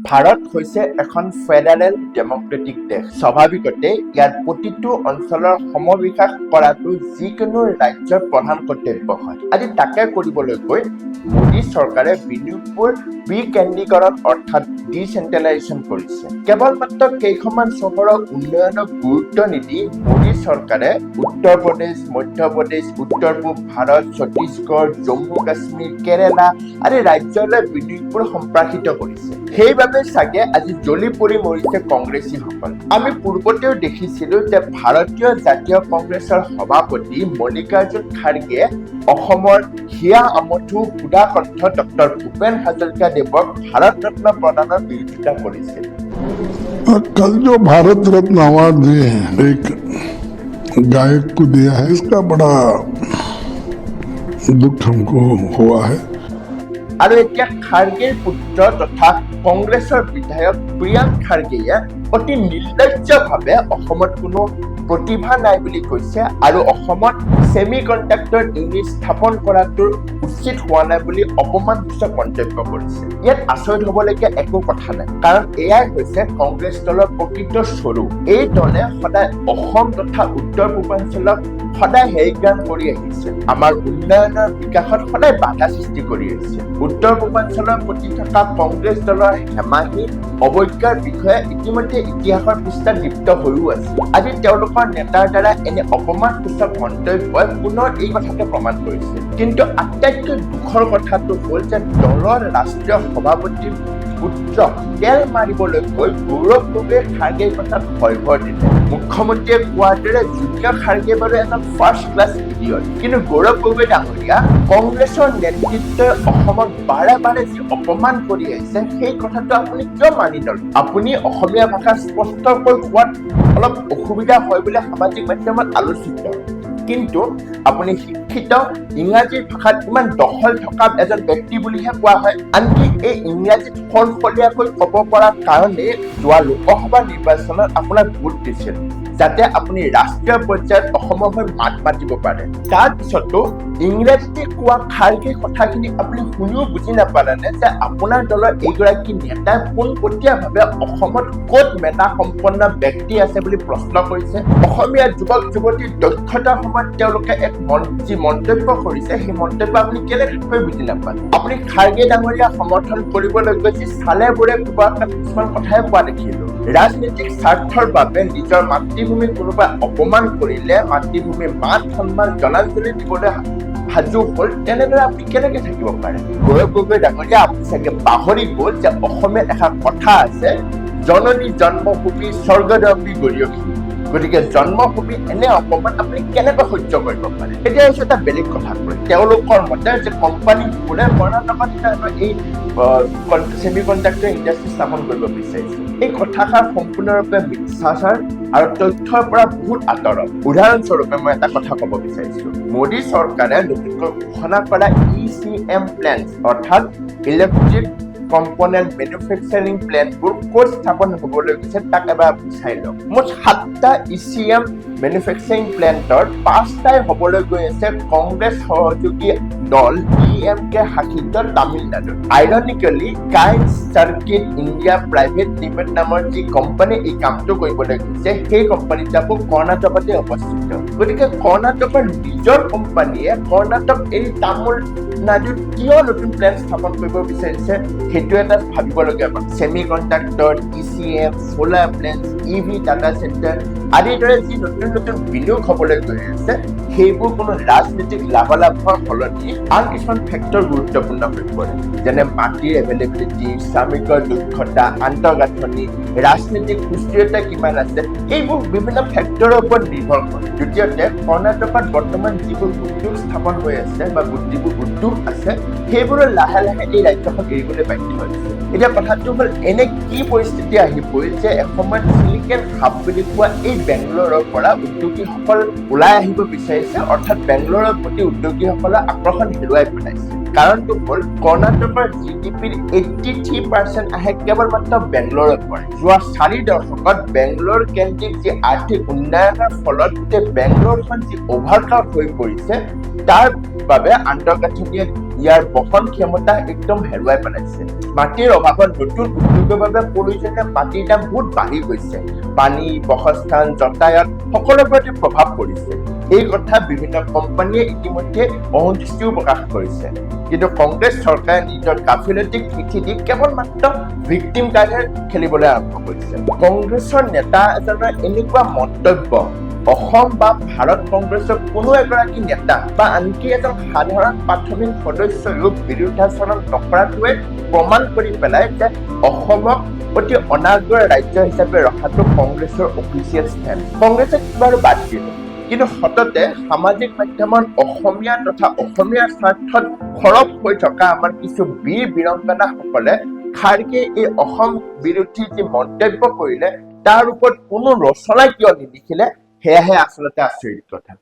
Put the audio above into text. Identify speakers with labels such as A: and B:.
A: ভাৰত হৈছে এখন federal democratic দেশ। স্বাভাৱিকতে ইয়াৰ প্ৰতিটো অঞ্চলৰ সমবিকাশ কৰাটো যিকোনো ৰাজ্যৰ প্ৰধান কৰ্তব্য হয়। আজি তাকে কৰিবলৈ গৈ মোদী চৰকাৰে বিনিয়োগবোৰ বিকেন্দ্ৰীকৰণ অৰ্থাৎ ডিচেন্ট্ৰেলাইজেশ্যন কৰিছে। কেৱল মাত্ৰ কেইখনমান চহৰৰ উন্নয়নক গুৰুত্ব নিদি মোদী চৰকাৰে উত্তৰ প্ৰদেশ, মধ্যপ্ৰদেশ, উত্তৰ পূব ভাৰত, ছত্তীশগড়, জম্মু কাশ্মীৰ, কেৰালা আদি ৰাজ্যলৈ বিনিয়োগবোৰ সম্প্ৰসাৰিত কৰিছে। সেইবাবে চাগে আজি জ্বলি পৰি মৰিছে কংগ্ৰেছীসকল। আমি পূৰ্বতেও দেখিছিলো যে ভাৰতীয় জাতীয় কংগ্ৰেছৰ সভাপতি মল্লিকাৰ্জুন খাৰ্গে অসমৰ হিয়া আমঠু সুধাকণ্ঠ ডক্টৰ ভূপেন হাজৰিকা দেৱক ভাৰত ৰত্ন প্ৰদানৰ বিৰোধিতা কৰিছিল।
B: कल जो भारत रत्न अवार्ड दिए हैं एक गायक को दिया है, इसका बड़ा दुख हमको हुआ है।
A: আৰু এতিয়া খাৰ্গেৰ পুত্ৰ তথা কংগ্ৰেছৰ বিধায়ক প্ৰিয়াংক খাৰ্গেয়ে অতি নিৰ্লজ্জভাৱে অসমত কোনো প্ৰতিভা নাই বুলি কৈছে আৰু অসমত ছেমি কণ্ডাক্টৰ ইউনিট স্থাপন কৰাটো উচিত হোৱা নাই বুলি অপমানসূচক মন্তব্য কৰিছে। ইয়াত আচৰিত হ'বলগীয়া একো কথা নাই, কাৰণ এয়াই হৈছে কংগ্ৰেছ দলৰ প্ৰকৃত স্বৰূপ। এই দলে সদায় অসম তথা উত্তৰ পূৰ্বাঞ্চলক সদায় হেয়জ্ঞান কৰি আহিছে, আমাৰ উন্নয়নৰ বিকাশত সদায় বাধা সৃষ্টি কৰি আহিছে। উত্তৰ পূৰ্বাঞ্চলৰ প্ৰতি থকা কংগ্ৰেছ দলৰ হেমাহী অৱজ্ঞাৰ বিষয়ে ইতিমধ্যে ইতিহাসৰ পৃষ্ঠাত লিপ্ত হৈও আছে। আজি তেওঁলোকৰ নেতাৰ দ্বাৰা এনে অপমানসূচক মন্তব্যই পুনৰ এই কথাকে প্ৰমাণ কৰিছে। কিন্তু আটাইতকৈ দুখৰ কথাটো হ'ল যে দলৰ ৰাষ্ট্ৰীয় সভাপতিৰ পুত্ৰক তেল মাৰিবলৈ গৈ গৌৰৱ গগৈয়ে খাৰ্গেৰ কথাত ভয় দিলে। মুখ্যমন্ত্ৰীয়ে কোৱাৰ দৰে জুনিয়ৰ খাৰ্গে বাৰু এজন ফাৰ্ষ্ট ক্লাছ ইডিয়ট, কিন্তু গৌৰৱ গগৈ ডাঙৰীয়া কংগ্ৰেছৰ নেতৃত্বই অসমক বাৰে বাৰে যি অপমান কৰি আহিছে সেই কথাটো আপুনি কিয় মানি নলয়? আপুনি অসমীয়া ভাষা স্পষ্টকৈ কোৱাত অলপ অসুবিধা হয় বুলি সামাজিক মাধ্যমত আলোচিত, কিন্তু আপুনি শিক্ষিত ইংৰাজী ভাষাত ইমান দখল থকা এজন ব্যক্তি বুলিহে কোৱা হয়। আনকি এই ইংৰাজীত সলসলীয়াকৈ ক'ব পৰা কাৰণে যোৱা লোকসভা নিৰ্বাচনত আপোনাক ভোট দিছিল, যাতে আপুনি ৰাষ্ট্ৰীয় পৰ্যায়ত অসমৰ হৈ মাত মাতিব পাৰে। তাৰপিছতো ইংৰাজীতে কোৱা খাৰ্গে কথাখিনি আপুনি শুনিও বুজি নাপালেনে যে আপোনাৰ দলৰ এইগৰাকী নেতাই পোনপটীয়াভাৱে অসমত ক'ত মেধা সম্পন্ন ব্যক্তি আছে বুলি প্ৰশ্ন কৰিছে। অসমীয়া যুৱক যুৱতীৰ দক্ষতাৰ সময়ত তেওঁলোকে এক যি মন্তব্য কৰিছে সেই মন্তব্য আপুনি কেনেকৈ বুজি নাপালে? আপুনি খাৰ্গে ডাঙৰীয়া সমৰ্থন কৰিবলৈ গৈ চালে বোৰে কিছুমান কথাই কোৱা দেখিলো। ৰাজনৈতিক স্বাৰ্থৰ বাবে নিজৰ মাতৃভূমিক কোনোবাই অপমান কৰিলে মাতৃভূমিৰ মান সন্মান জনাঞ্জলি দিবলৈ সাজু হ'ল, তেনেদৰে আপুনি কেনেকে থাকিব পাৰে? গৌৰৱ গগৈ ডাঙৰীয়া, আপুনি চাগে পাহৰি গ'ল যে অসমীয়াত এষাৰ কথা আছে, জননী জন্মভূমি স্বৰ্গদেৱী গৰিয়সী। গতিকে জন্মভূমি এনে অপমান আপুনি কেনেকৈ সহ্য কৰিব পাৰে? এতিয়া হৈছে এটা বেলেগ কথা কয়। তেওঁলোকৰ মতে যে কোম্পানীবোৰে কৰ্ণাটকত এই ছেমি কণ্ডাক্টৰ ইণ্ডাষ্ট্ৰী স্থাপন কৰিব বিচাৰিছে। এই কথাষাৰ সম্পূৰ্ণৰূপে মিথ্যাচাৰ আৰু তথ্যৰ পৰা বহুত আঁতৰত। উদাহৰণস্বৰূপে মই এটা কথা ক'ব বিচাৰিছো, মোদী চৰকাৰে নতুনকৈ ঘোষণা কৰা ECM প্লেণ্ট অৰ্থাৎ ইলেক্ট্ৰিক কম্পনেণ্ট মেনুফেকচাৰিং প্লেণ্টবোৰ ক'ত স্থাপন হ'বলৈ গৈছে তাক এবাৰ চাই লওক। মুঠ 7টা ECM মেনুফেকচাৰিং প্লেণ্টৰ 5টাই হ'বলৈ গৈ আছে কংগ্ৰেছ সহযোগী দল DMK শাসিত তামিলনাডুত। Ironically Kaynes circuit India private limited নামৰ যি কোম্পানী এই কামটো কৰিবলৈ গৈছে সেই কোম্পানীটো আকৌ কৰ্ণাটকতে অৱস্থিত। গতিকে কৰ্ণাটকৰ নিজৰ কোম্পানীয়ে কৰ্ণাটক এৰি তামিলনাডুত কিয় নতুন প্লেণ্ট স্থাপন কৰিব বিচাৰিছে সেইটো এটা ভাবিবলগীয়া কথা। ছেমি কণ্ডাক্টৰ, ECM, চলাৰ প্লেণ্ট, EV ডাটা চেণ্টাৰ আদিৰ দৰে যি নতুন নতুন বিনিয়োগ হ'বলৈ গৈ আছে সেইবোৰ কোনো ৰাজনৈতিক লাভালাভৰ সলনি আন কিছুমান ফেক্টৰ গুৰুত্বপূৰ্ণ হৈ পৰে, যেনে মাটিৰ এভেইলেবিলিটি, শ্ৰমিকৰ দক্ষতা, আন্তঃগাঁথনি, ৰাজনৈতিক সুস্থিৰতা কিমান আছে, এইবোৰ বিভিন্ন ফেক্টৰৰ ওপৰত নিৰ্ভৰ কৰে। দ্বিতীয়তে কৰ্ণাটকত বৰ্তমান যিবোৰ উদ্যোগ স্থাপন হৈ আছে বা যিবোৰ উদ্যোগ আছে সেইবোৰৰ লাহে লাহে এই ৰাজ্যখন এৰিবলৈ বাধ্য হৈছে। এতিয়া কথাটো হ'ল এনে কি পৰিস্থিতি আহি পৰিল যে এসময়ত চিলিকন হাব বুলি কোৱা এই বেংগলোৰৰ পৰা উদ্যোগীসকল ওলাই আহিব বিচাৰিছে, অৰ্থাৎ বেংগলোৰৰ প্ৰতি উদ্যোগীসকলৰ আকৰ্ষণ হেৰুৱাই পেলাইছে। কাৰণটো হ'ল কৰ্ণাটকৰ GDPৰ 83% আহে কেৱল মাত্ৰ বেংগলোৰৰ পৰা। যোৱা 4 দশকত বেংগলোৰ কেন্দ্ৰিক যি আৰ্থিক উন্নয়নৰ ফলত গোটেই বেংগলোৰখন যি অভাৰক্ৰাউড হৈ পৰিছে তাৰ বাবে আন্তঃগাঁথনিয়ে ইয়াৰ বহন ক্ষমতা একদম হেৰুৱাই পেলাইছে। মাটিৰ অভাৱত নতুন উদ্যোগৰ বাবে প্ৰয়োজনীয় মাটিৰ দাম বহুত বাঢ়ি গৈছে। পানী, বাসস্থান, যাতায়াত সকলোৰ প্ৰতি প্ৰভাৱ পৰিছে। এই কথা বিভিন্ন কোম্পানীয়ে ইতিমধ্যে অসন্তুষ্টিও প্ৰকাশ কৰিছে। কিন্তু কংগ্ৰেছ চৰকাৰে নিজৰ গাফিলতিক খিঠি দি কেৱল মাত্ৰ ভিক্টিম কাৰ্ডহে খেলিবলৈ আৰম্ভ কৰিছে। কংগ্ৰেছৰ নেতা এজনৰ এনেকুৱা মন্তব্য অসম বা ভাৰত কংগ্ৰেছৰ কোনো এগৰাকী নেতা বা আনকি এজন সাধাৰণ প্ৰাথমিক সদস্যইও বিৰুদ্ধাচৰণ নকৰাটোৱে প্ৰমাণ কৰি পেলাই যে অসমক অতি অনাগ্ৰহ ৰাজ্য হিচাপে ৰখাটো কংগ্ৰেছৰ অফিচিয়েল ষ্টেণ্ড। কংগ্ৰেছে বাৰু বাদ দিলে, কিন্তু সততে সামাজিক মাধ্যমত অসমীয়া তথা অসমীয়াৰ স্বাৰ্থত সৰব হৈ থকা আমাৰ কিছু বীৰ বীৰাংগনাসকলে খাৰ্গে এই অসম বিৰোধী যি মন্তব্য কৰিলে তাৰ ওপৰত কোনো ৰচনা কিয় নিলিখিলে, সেয়াহে আচলতে আচৰিত কথা।